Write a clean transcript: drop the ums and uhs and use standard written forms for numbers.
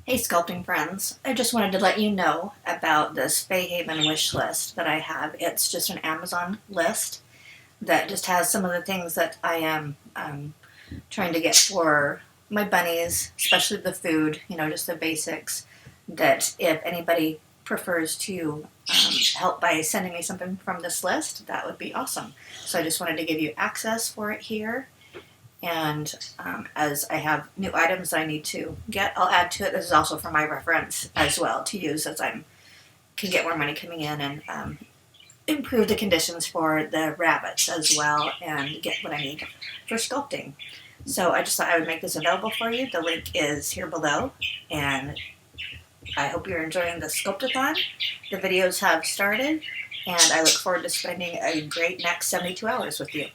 Hey sculpting friends, I just wanted to let you know about this Bayhaven wish list that I have. It's just an Amazon list that just has some of the things that I am trying to get for my bunnies, especially the food, just the basics. That if anybody prefers to help by sending me something from this list, that would be awesome. So I just wanted to give you access for it here. And as I have new items that I need to get, I'll add to it. This is also for my reference as well to use as I can get more money coming in and improve the conditions for the rabbits as well and get what I need for sculpting. So I just thought I would make this available for you. The link is here below, and I hope you're enjoying the Sculptathon. The videos have started, and I look forward to spending a great next 72 hours with you.